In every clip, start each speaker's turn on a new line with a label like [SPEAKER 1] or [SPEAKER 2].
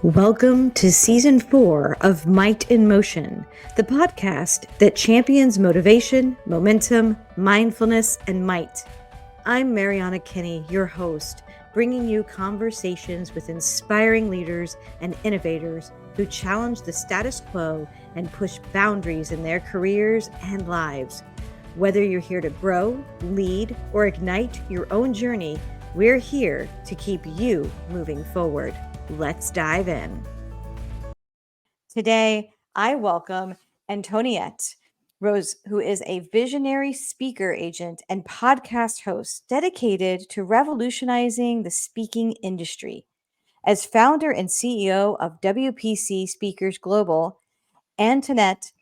[SPEAKER 1] Welcome to Season 4 of Might in Motion, the podcast that champions motivation, momentum, mindfulness, and might. I'm Mariana Kinney, your host, bringing you conversations with inspiring leaders and innovators who challenge the status quo and push boundaries in their careers and lives. Whether you're here to grow, lead, or ignite your own journey, we're here to keep you moving forward. Let's dive in. Today, I welcome Antoniette Roze, who is a visionary speaker agent and podcast host dedicated to revolutionizing the speaking industry. As founder and CEO of WPC Speakers Global, Antoniette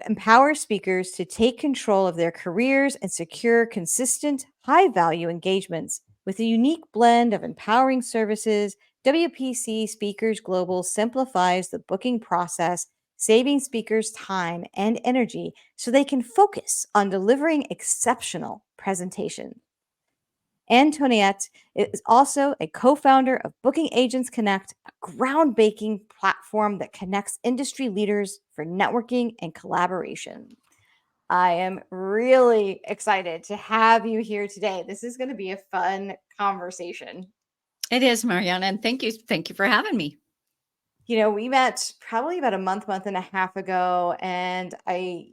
[SPEAKER 1] empowers speakers to take control of their careers and secure consistent, high-value engagements. With a unique blend of empowering services, WPC Speakers Global simplifies the booking process, saving speakers time and energy so they can focus on delivering exceptional presentations. Antoniette is also a co-founder of Booking Agents Connect, a groundbreaking platform that connects industry leaders for networking and collaboration. I am really excited to have you here today. This is going to be a fun conversation.
[SPEAKER 2] It is, Mariana, and thank you. Thank you for having me.
[SPEAKER 1] You know, we met probably about a month and a half ago, and I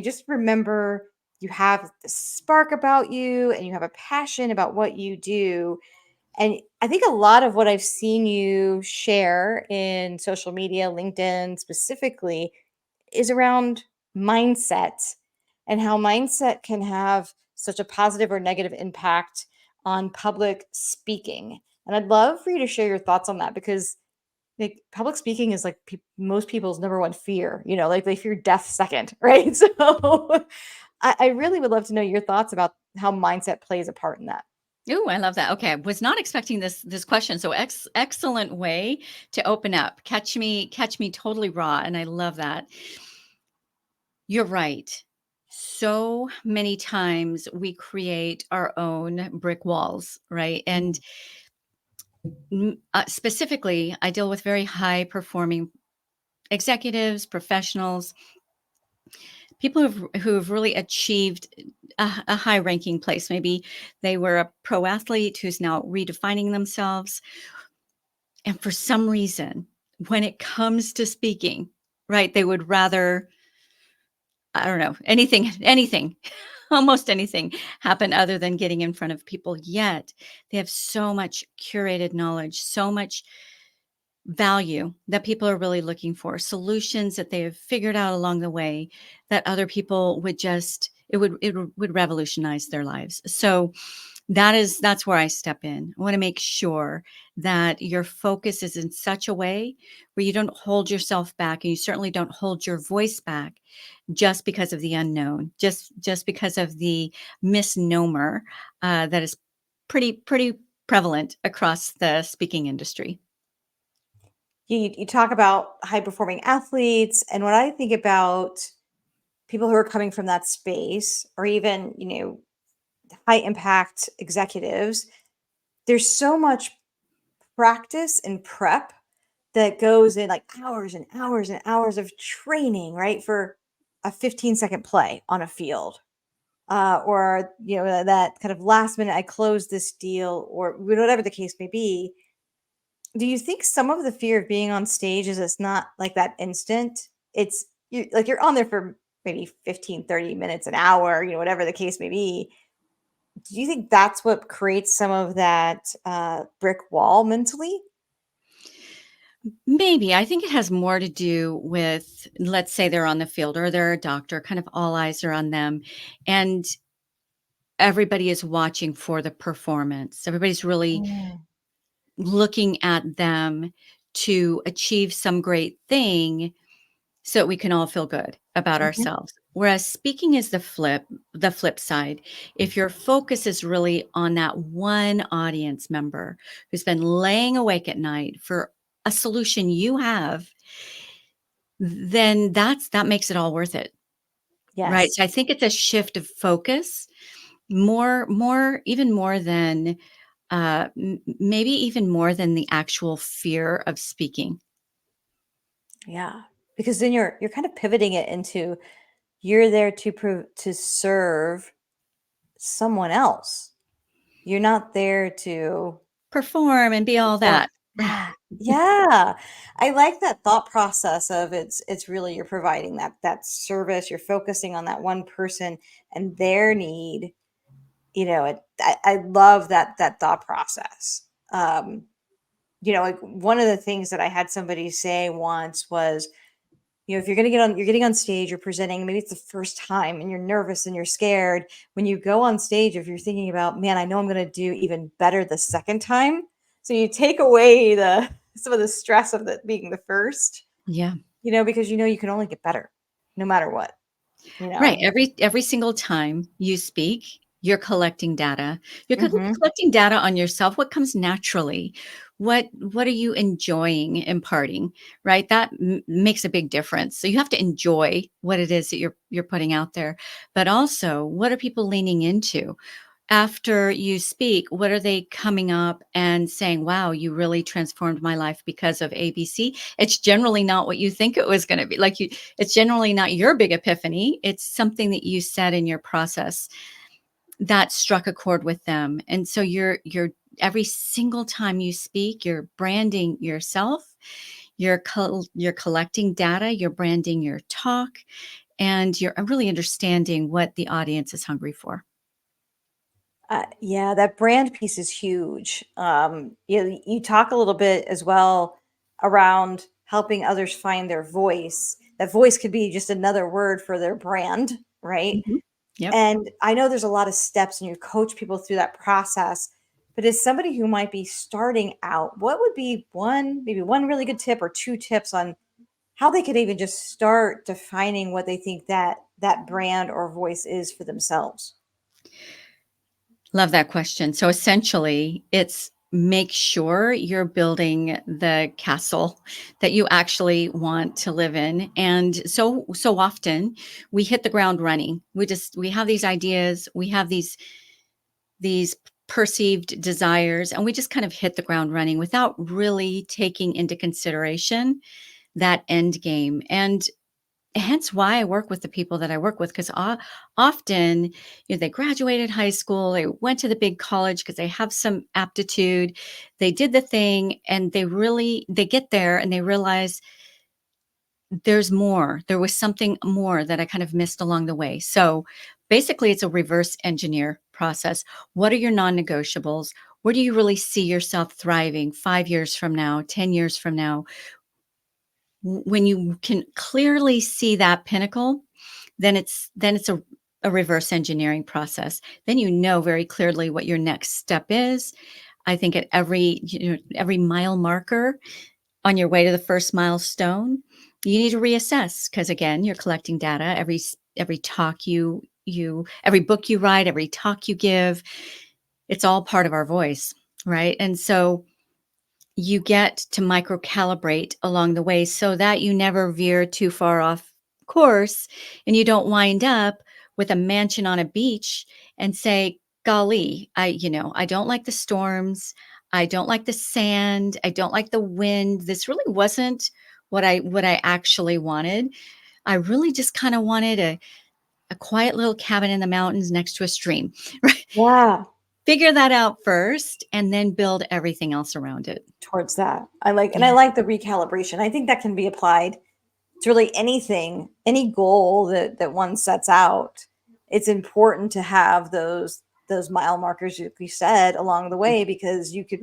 [SPEAKER 1] just remember you have the spark about you and you have a passion about what you do. And I think a lot of what I've seen you share in social media, LinkedIn specifically, is around mindset and how mindset can have such a positive or negative impact on public speaking. And I'd love for you to share your thoughts on that because like public speaking is like most people's number one fear, like they fear death second, right? So I really would love to know your thoughts about how mindset plays a part in that.
[SPEAKER 2] Ooh, I love that. Okay, I was not expecting this question. So excellent way to open up. Catch me totally raw, and I love that. You're right. So many times we create our own brick walls, right? And specifically, I deal with very high performing executives, professionals, people who have really achieved a high ranking place. Maybe they were a pro athlete who's now redefining themselves. And for some reason, when it comes to speaking, right, they would rather, I don't know, anything, almost anything happen other than getting in front of people. Yet they have so much curated knowledge, so much value that people are really looking for, solutions that they have figured out along the way that other people would just it would revolutionize their lives. So that's where I step in. I want to make sure that your focus is in such a way where you don't hold yourself back, and you certainly don't hold your voice back just because of the unknown, just because of the misnomer that is pretty prevalent across the speaking industry.
[SPEAKER 1] You talk about high performing athletes, and when I think about people who are coming from that space, or even high impact executives, there's so much practice and prep that goes in, like hours and hours and hours of training, right, for a 15-second play on a field, or that kind of last minute I close this deal, or whatever the case may be. Do you think some of the fear of being on stage is it's not like that instant? It's you're on there for maybe 15, 30 minutes, an hour, whatever the case may be. Do you think that's what creates some of that brick wall mentally?
[SPEAKER 2] Maybe. I think it has more to do with, let's say they're on the field or they're a doctor, kind of all eyes are on them. And everybody is watching for the performance. Everybody's really
[SPEAKER 1] Mm.
[SPEAKER 2] looking at them to achieve some great thing so that we can all feel good about
[SPEAKER 1] Mhm.
[SPEAKER 2] ourselves. Whereas speaking is the flip side. If your focus is really on that one audience member who's been laying awake at night for a solution you have, then that makes it all worth it, right?
[SPEAKER 1] Yes.
[SPEAKER 2] So I think it's a shift of focus, more even more than maybe even more than the actual fear of speaking.
[SPEAKER 1] Yeah. Because then you're kind of pivoting it into you're there to serve someone else. You're not there to
[SPEAKER 2] Perform and be all
[SPEAKER 1] perform.
[SPEAKER 2] that.
[SPEAKER 1] Yeah. Yeah. I like that thought process of it's really you're providing that service, you're focusing on that one person and their need. I love that thought process. Like one of the things that I had somebody say once was, if you're getting on stage, you're presenting, maybe it's the first time and you're nervous and you're scared. When you go on stage, if you're thinking about, man, I know I'm going to do even better the second time. So you take away some of the stress of being the first,
[SPEAKER 2] Yeah.
[SPEAKER 1] because you can only get better no matter what,
[SPEAKER 2] Right. Every single time you speak, you're collecting data. You're
[SPEAKER 1] Hmm.
[SPEAKER 2] collecting data on yourself. What comes naturally? What are you enjoying imparting? Right. That makes a big difference. So you have to enjoy what it is that you're putting out there, but also what are people leaning into? After you speak, what are they coming up and saying, wow, you really transformed my life because of ABC? It's generally not what you think it was going to be. It's generally not your big epiphany. It's something that you said in your process that struck a chord with them. And so you're every single time you speak, you're branding yourself, you're collecting data, you're branding your talk, and you're really understanding what the audience is hungry for.
[SPEAKER 1] Yeah, that brand piece is huge. You talk a little bit as well around helping others find their voice. That voice could be just another word for their brand, right?
[SPEAKER 2] Mhm. Yep.
[SPEAKER 1] And I know there's a lot of steps and you coach people through that process. But as somebody who might be starting out, what would be maybe one really good tip or two tips on how they could even just start defining what they think that brand or voice is for themselves?
[SPEAKER 2] Love that question. So essentially, it's make sure you're building the castle that you actually want to live in. And so often we hit the ground running. We have these ideas, we have these perceived desires, and we just kind of hit the ground running without really taking into consideration that end game. And hence why I work with the people that I work with, because often, they graduated high school, they went to the big college because they have some aptitude, they did the thing, and they get there and they realize there was something more that I kind of missed along the way. So basically, it's a reverse engineer process. What are your non-negotiables? Where do you really see yourself thriving 5 years from now, 10 years from now? When you can clearly see that pinnacle, then it's a reverse engineering process. Then you know very clearly what your next step is. I think at every mile marker on your way to the first milestone, you need to reassess, because again, you're collecting data. Every talk every book you write, every talk you give, it's all part of our voice, right? And so you get to micro-calibrate along the way so that you never veer too far off course and you don't wind up with a mansion on a beach and say, golly, I don't like the storms, I don't like the sand, I don't like the wind. This really wasn't what I actually wanted. I really just kind of wanted a quiet little cabin in the mountains next to a stream. Right?
[SPEAKER 1] Yeah.
[SPEAKER 2] Figure that out first and then build everything else around it.
[SPEAKER 1] Towards that. And I
[SPEAKER 2] Yeah.
[SPEAKER 1] like the recalibration. I think that can be applied to really anything, any goal that one sets out. It's important to have those mile markers, like you said, along the way, because you could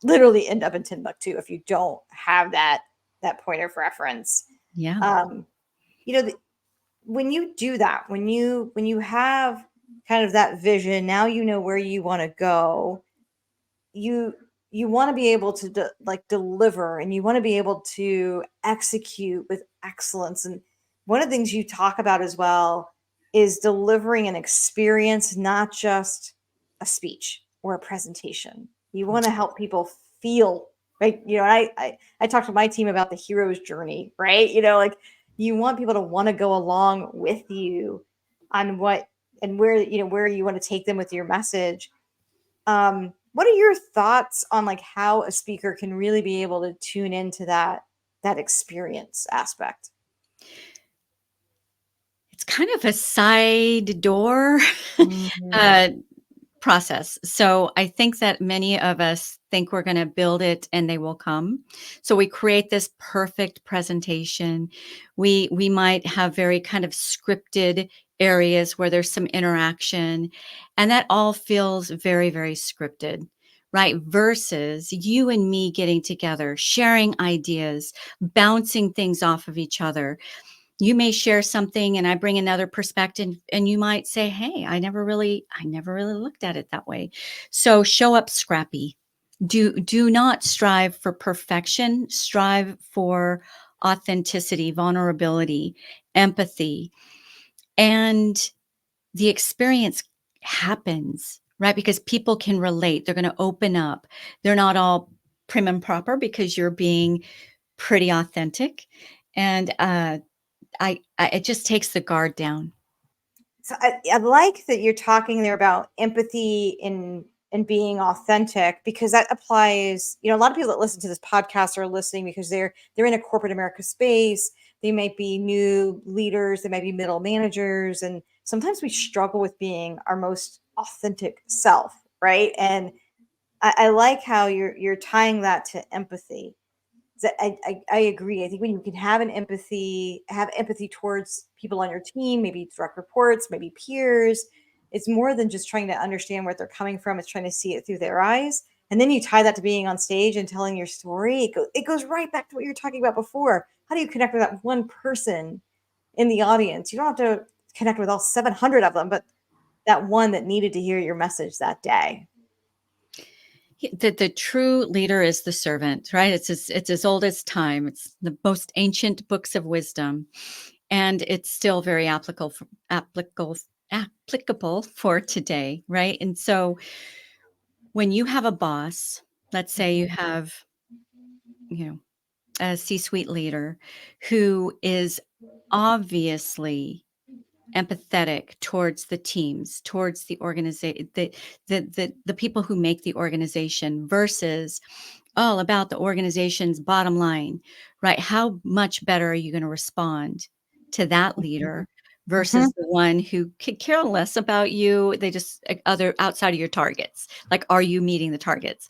[SPEAKER 1] literally end up in Timbuktu if you don't have that point of reference.
[SPEAKER 2] Yeah.
[SPEAKER 1] Um, you know, the, when you do that, when you have kind of that vision, now you know where you want to go. You want to be able to deliver, and you want to be able to execute with excellence. And one of the things you talk about as well is delivering an experience, not just a speech or a presentation. You want to help people feel, right. I talked to my team about the hero's journey, right. Like, you want people to want to go along with you on what and where you want to take them with your message. What are your thoughts on like how a speaker can really be able to tune into that experience aspect?
[SPEAKER 2] It's kind of a side door
[SPEAKER 1] Mhm.
[SPEAKER 2] uh, process. So I think that many of us think we're going to build it and they will come. So we create this perfect presentation. We might have very kind of scripted areas where there's some interaction, and that all feels very, very scripted. Right. Versus you and me getting together, sharing ideas, bouncing things off of each other. You may share something and I bring another perspective, and you might say, "Hey, I never really looked at it that way." So show up scrappy. Do not strive for perfection. Strive for authenticity, vulnerability, empathy, and the experience happens, right? Because people can relate. They're going to open up. They're not all prim and proper because you're being pretty authentic. And I it just takes the guard down.
[SPEAKER 1] So I like that you're talking there about empathy and being authentic, because that applies, a lot of people that listen to this podcast are listening because they're in a corporate America space. They might be new leaders, they might be middle managers, and sometimes we struggle with being our most authentic self, right? And I like how you're tying that to empathy. I agree. I think when you can have empathy towards people on your team, maybe direct reports, maybe peers, it's more than just trying to understand where they're coming from. It's trying to see it through their eyes. And then you tie that to being on stage and telling your story. It goes right back to what you were talking about before. How do you connect with that one person in the audience? You don't have to connect with all 700 of them, but that one that needed to hear your message that day.
[SPEAKER 2] The true leader is the servant, right? It's as old as time. It's the most ancient books of wisdom, and it's still very applicable for today, right? And so when you have a boss, let's say you have, you know, a C-suite leader who is obviously empathetic towards the teams, towards the organization, the people who make the organization, versus all about the organization's bottom line, right? How much better are you going to respond to that leader
[SPEAKER 1] Mhm.
[SPEAKER 2] versus the one who could care less about you? They just other outside of your targets. Like, are you meeting the targets?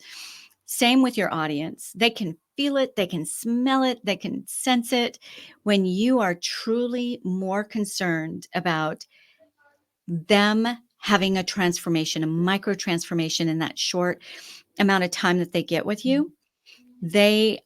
[SPEAKER 2] Same with your audience. They can feel it, they can smell it, they can sense it. When you are truly more concerned about them having a transformation, a micro transformation in that short amount of time that they get with you, they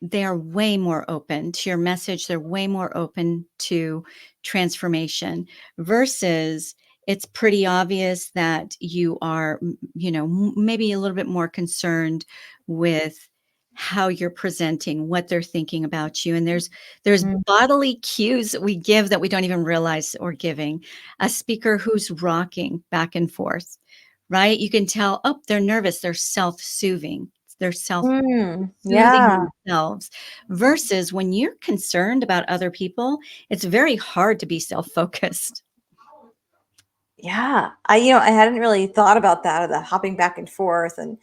[SPEAKER 2] they are way more open to your message. They're way more open to transformation versus it's pretty obvious that you are, maybe a little bit more concerned with how you're presenting, what they're thinking about you. And there's
[SPEAKER 1] Mhm.
[SPEAKER 2] bodily cues that we give that we don't even realize we're giving. A speaker who's rocking back and forth, right? You can tell, oh, they're nervous, they're self-soothing. They're soothing
[SPEAKER 1] Yeah.
[SPEAKER 2] themselves versus when you're concerned about other people, it's very hard to be self-focused.
[SPEAKER 1] Yeah. I hadn't really thought about that, of the hopping back and forth and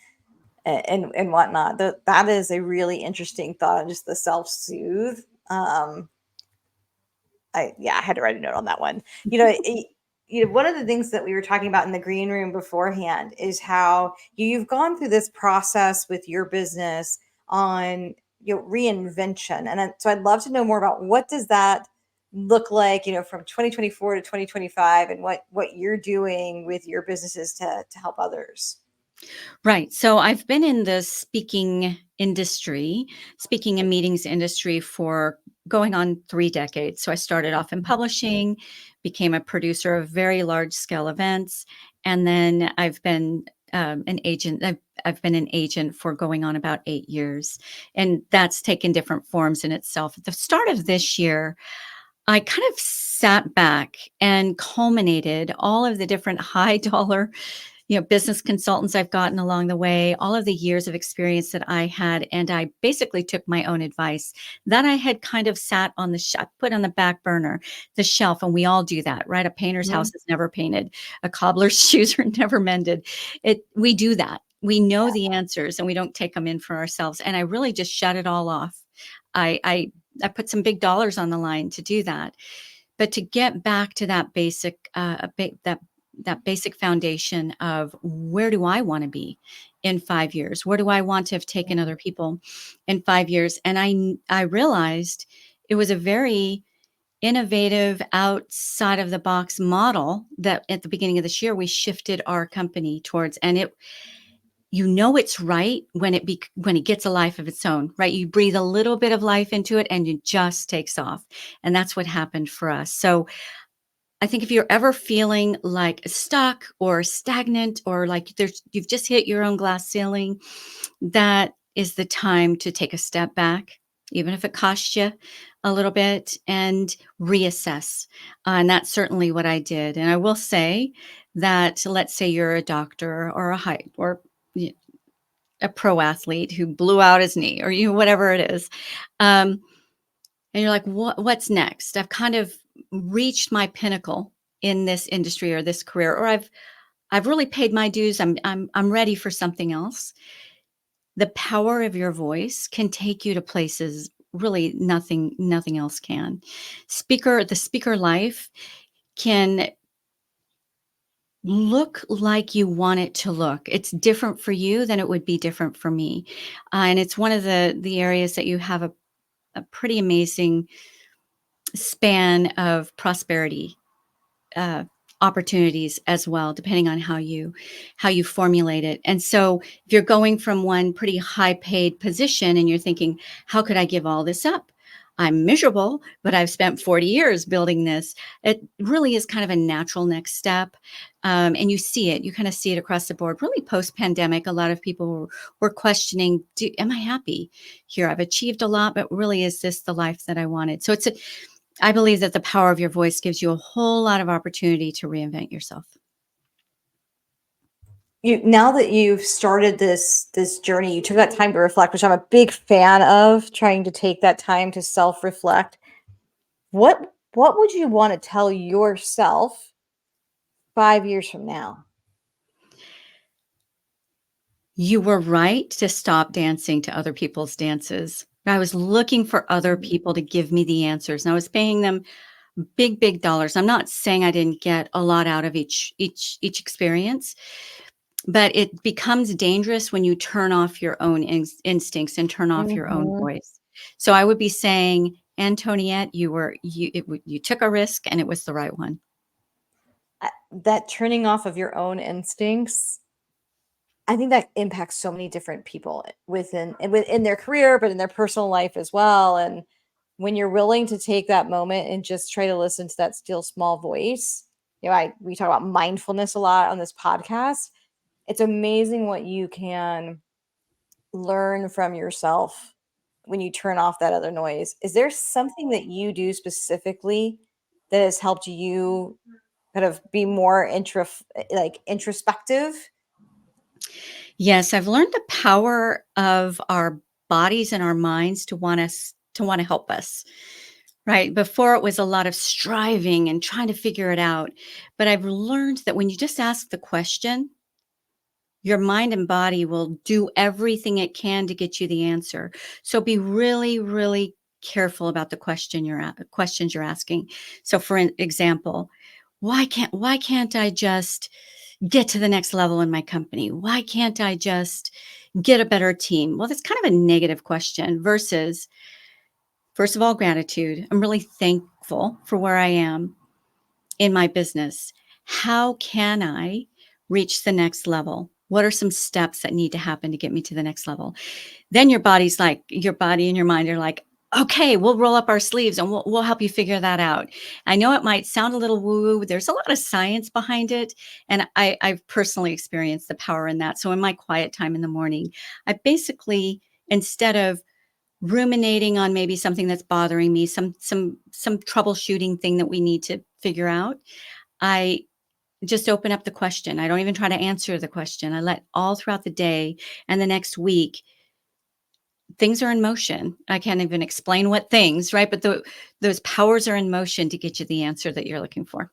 [SPEAKER 1] whatnot. That is a really interesting thought, just the self-soothe. I had to write a note on that one. One of the things that we were talking about in the green room beforehand is how you've gone through this process with your business on reinvention, and so I'd love to know more about what does that look like, from 2024 to 2025, and what you're doing with your businesses to help others.
[SPEAKER 2] Right. So I've been in the speaking and meetings industry for going on 3 decades. So I started off in publishing, became a producer of very large scale events, and then I've been an agent. I've been an agent for going on about 8 years, and that's taken different forms in itself. At the start of this year, I kind of sat back and culminated all of the different high dollar, business consultants I've gotten along the way, all of the years of experience that I had. And I basically took my own advice that I had kind of sat on put on the back burner, the shelf. And we all do that, right? A painter's
[SPEAKER 1] Mhm.
[SPEAKER 2] house is never painted. A cobbler's shoes are never mended. We do that. We know the answers and we don't take them in for ourselves. And I really just shut it all off. I put some big dollars on the line to do that. But to get back to that basic, that basic foundation of where do I want to be in 5 years? Where do I want to have taken other people in 5 years? And I realized it was a very innovative, outside of the box model that at the beginning of this year we shifted our company towards. And it's right when it gets a life of its own, right? You breathe a little bit of life into it and it just takes off. And that's what happened for us. So I think if you're ever feeling like stuck or stagnant or like you've just hit your own glass ceiling, that is the time to take a step back, even if it costs you a little bit, and reassess. And that's certainly what I did. And I will say that, let's say you're a doctor or y- a pro athlete who blew out his knee, or whatever it is. And you're like, what's next? I've kind of reached my pinnacle in this industry or this career, or I've really paid my dues. I'm ready for something else. The power of your voice can take you to places really nothing else can. The speaker life can look like you want it to look. It's different for you than it would be different for me. And it's one of the areas that you have a pretty amazing span of prosperity uh, opportunities as well, depending on how you formulate it. And so if you're going from one pretty high paid position and you're thinking, how could I give all this up? I'm miserable, but I've spent 40 years building this. It really is kind of a natural next step. And you kind of see it across the board. Really post pandemic, a lot of people were questioning, am I happy here? I've achieved a lot, but really, is this the life that I wanted? So I believe that the power of your voice gives you a whole lot of opportunity to reinvent yourself.
[SPEAKER 1] Now that you've started this journey, you took that time to reflect, which I'm a big fan of, trying to take that time to self-reflect. What would you want to tell yourself 5 years from now?
[SPEAKER 2] You were right to stop dancing to other people's dances. I was looking for other people to give me the answers, and I was paying them big dollars. I'm not saying I didn't get a lot out of each experience, but it becomes dangerous when you turn off your own instincts and turn off your own
[SPEAKER 1] Mhm.
[SPEAKER 2] voice. So I would be saying, Antoniette, you took a risk and it was the right one.
[SPEAKER 1] That turning off of your own instincts, I think that impacts so many different people within their career, but in their personal life as well. And when you're willing to take that moment and just try to listen to that still small voice, we talk about mindfulness a lot on this podcast. It's amazing what you can learn from yourself when you turn off that other noise. Is there something that you do specifically that has helped you kind of be more introspective?
[SPEAKER 2] Yes, I've learned the power of our bodies and our minds to want to help us. Right. Before it was a lot of striving and trying to figure it out. But I've learned that when you just ask the question, your mind and body will do everything it can to get you the answer. So be really, really careful about the questions you're asking. So for an example, why can't I just get to the next level in my company? Why can't I just get a better team? Well, that's kind of a negative question versus, first of all, gratitude. I'm really thankful for where I am in my business. How can I reach the next level? What are some steps that need to happen to get me to the next level? Then your body and your mind are like, okay, we'll roll up our sleeves and we'll help you figure that out. I know it might sound a little woo-woo, but there's a lot of science behind it. And I've personally experienced the power in that. So in my quiet time in the morning, I basically, instead of ruminating on maybe something that's bothering me, some troubleshooting thing that we need to figure out, I just open up the question. I don't even try to answer the question. I let all throughout the day and the next week, things are in motion. I can't even explain what things, right? But those powers are in motion to get you the answer that you're looking for.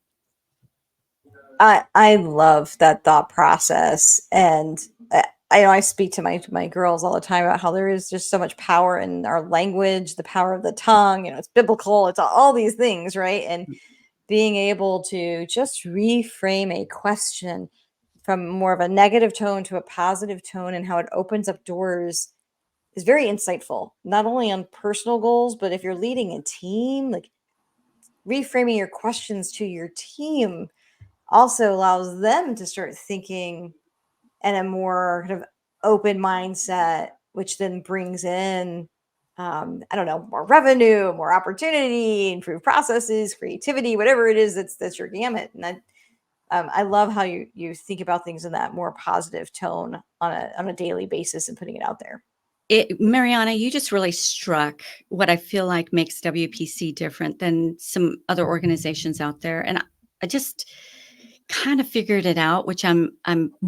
[SPEAKER 1] I love that thought process, and I know I speak to my girls all the time about how there is just so much power in our language, the power of the tongue. It's biblical. It's all these things, right? And being able to just reframe a question from more of a negative tone to a positive tone and how it opens up doors is very insightful, not only on personal goals, but if you're leading a team, like reframing your questions to your team also allows them to start thinking in a more kind of open mindset, which then brings in, I don't know, more revenue, more opportunity, improved processes, creativity, whatever it is that's your gamut. And I love how you think about things in that more positive tone on a daily basis and putting it out there.
[SPEAKER 2] Mariana, you just really struck what I feel like makes WPC different than some other organizations out there. And I just kind of figured it out, which I'm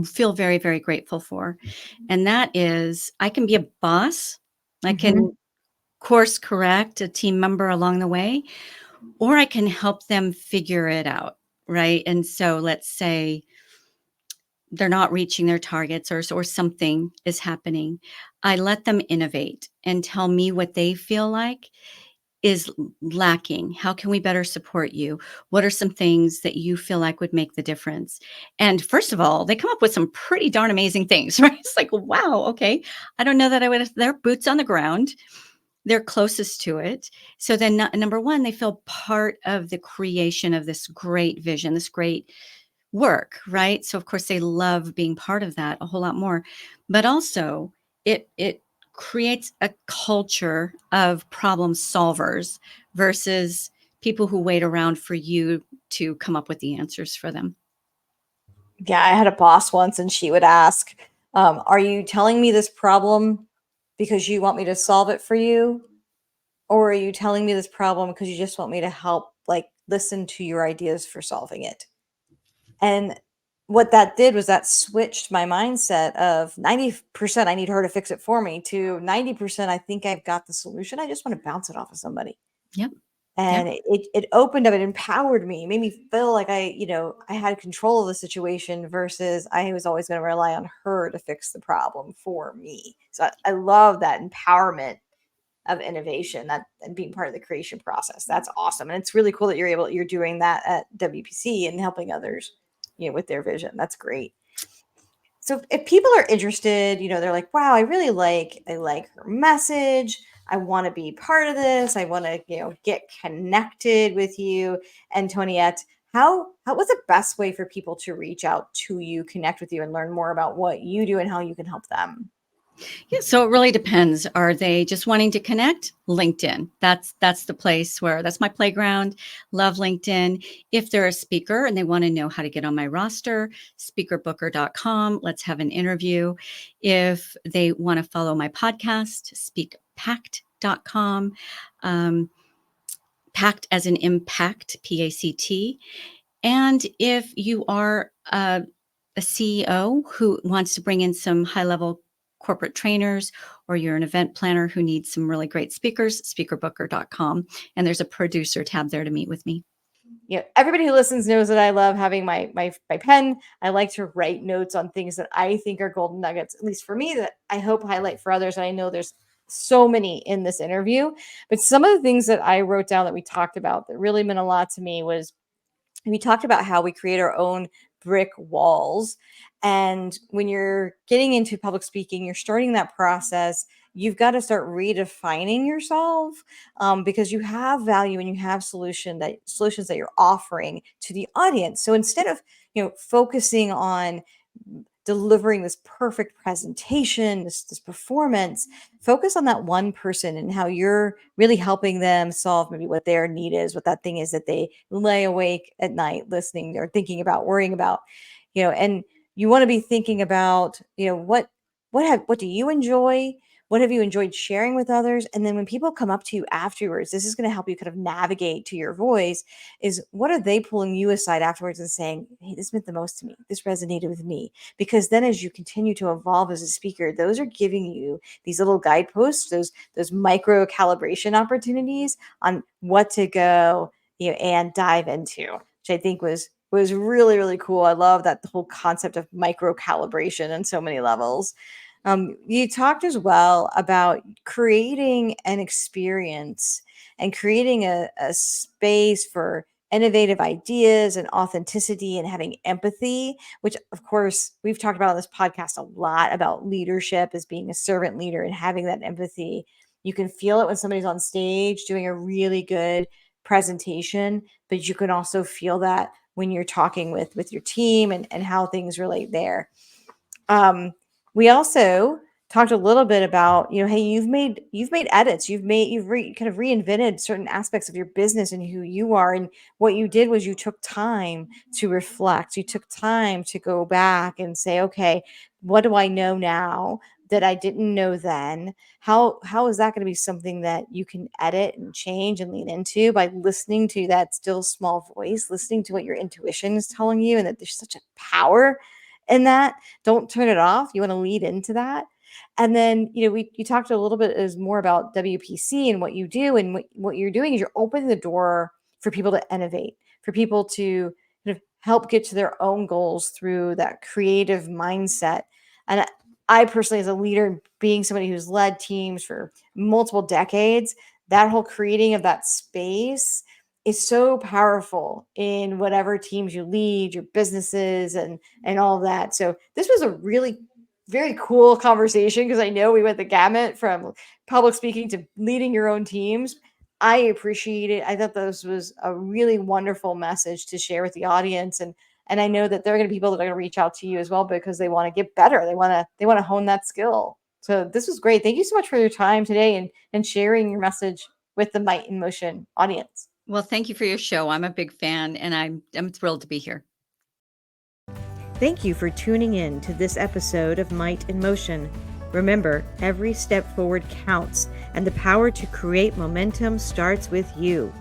[SPEAKER 2] feel very, very grateful for. And that is I can be a boss. I
[SPEAKER 1] Mhm.
[SPEAKER 2] can course correct a team member along the way, or I can help them figure it out. Right. And so let's say they're not reaching their targets or something is happening. I let them innovate and tell me what they feel like is lacking. How can we better support you? What are some things that you feel like would make the difference? And first of all, they come up with some pretty darn amazing things, right? It's like, wow, okay. I don't know that I would, they're boots on the ground. They're closest to it. So then, number one, they feel part of the creation of this great vision, this great work, right? So of course they love being part of that a whole lot more. But also it creates a culture of problem solvers versus people who wait around for you to come up with the answers for them.
[SPEAKER 1] Yeah, I had a boss once, and she would ask, "Are you telling me this problem because you want me to solve it for you, or are you telling me this problem because you just want me to help, like, listen to your ideas for solving it?" And what that did was that switched my mindset of 90% I need her to fix it for me to 90% I think I've got the solution. I just want to bounce it off of somebody.
[SPEAKER 2] Yep. Yep.
[SPEAKER 1] And it opened up, it empowered me, made me feel like I had control of the situation versus I was always going to rely on her to fix the problem for me. So I love that empowerment of innovation, that and being part of the creation process. That's awesome. And it's really cool that you're doing that at WPC and helping others, with their vision. That's great. So if people are interested, they're like, wow, I like her message. I want to be part of this. I want to, get connected with you. Antoniette, what's the best way for people to reach out to you, connect with you, and learn more about what you do and how you can help them?
[SPEAKER 2] Yeah, so it really depends. Are they just wanting to connect? LinkedIn. That's the place where that's my playground. Love LinkedIn. If they're a speaker and they want to know how to get on my roster, speakerbooker.com. Let's have an interview. If they want to follow my podcast, speakpact.com. Pact as an impact, PACT. And if you are a CEO who wants to bring in some high level corporate trainers, or you're an event planner who needs some really great speakers, speakerbooker.com. And there's a producer tab there to meet with me.
[SPEAKER 1] Everybody who listens knows that I love having my pen. I like to write notes on things that I think are golden nuggets, at least for me, that I hope highlight for others. And I know there's so many in this interview, but some of the things that I wrote down that we talked about that really meant a lot to me was we talked about how we create our own brick walls. And when you're getting into public speaking, you're starting that process. You've got to start redefining yourself, because you have value and you have solutions that you're offering to the audience. So instead of focusing on delivering this perfect presentation, this performance, focus on that one person and how you're really helping them solve maybe what their need is, what that thing is that they lay awake at night listening or thinking about, worrying about, and you want to be thinking about, what do you enjoy? What have you enjoyed sharing with others? And then when people come up to you afterwards, this is going to help you kind of navigate to your voice, is what are they pulling you aside afterwards and saying, hey, this meant the most to me. This resonated with me. Because then as you continue to evolve as a speaker, those are giving you these little guideposts, those micro calibration opportunities on what to go, and dive into, which I think was was really, really cool. I love that the whole concept of micro-calibration on so many levels. You talked as well about creating an experience and creating a space for innovative ideas and authenticity and having empathy, which, of course, we've talked about on this podcast a lot about leadership as being a servant leader and having that empathy. You can feel it when somebody's on stage doing a really good presentation, but you can also feel that when you're talking with your team and how things relate there. We also talked a little bit about, hey, you've made edits, kind of reinvented certain aspects of your business and who you are. And what you did was you took time to reflect. You took time to go back and say, okay, what do I know now that I didn't know then? How is that going to be something that you can edit and change and lean into by listening to that still small voice, listening to what your intuition is telling you, and that there's such a power in that. Don't turn it off. You want to lead into that. And then, you talked a little bit as more about WPC and what you do. And what you're doing is you're opening the door for people to innovate, for people to kind of help get to their own goals through that creative mindset. And I personally, as a leader, being somebody who's led teams for multiple decades, that whole creating of that space is so powerful in whatever teams you lead, your businesses, and all of that. So this was a really very cool conversation because I know we went the gamut from public speaking to leading your own teams. I appreciate it. I thought this was a really wonderful message to share with the audience, and I know that there are going to be people that are going to reach out to you as well because they want to get better. They want to hone that skill. So this was great. Thank you so much for your time today and sharing your message with the Might in Motion audience.
[SPEAKER 2] Well, thank you for your show. I'm a big fan, and I'm thrilled to be here.
[SPEAKER 1] Thank you for tuning in to this episode of Might in Motion. Remember, every step forward counts, and the power to create momentum starts with you.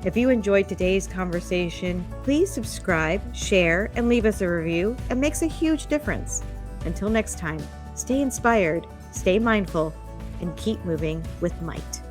[SPEAKER 1] If you enjoyed today's conversation, please subscribe, share, and leave us a review. It makes a huge difference. Until next time, stay inspired, stay mindful, and keep moving with might.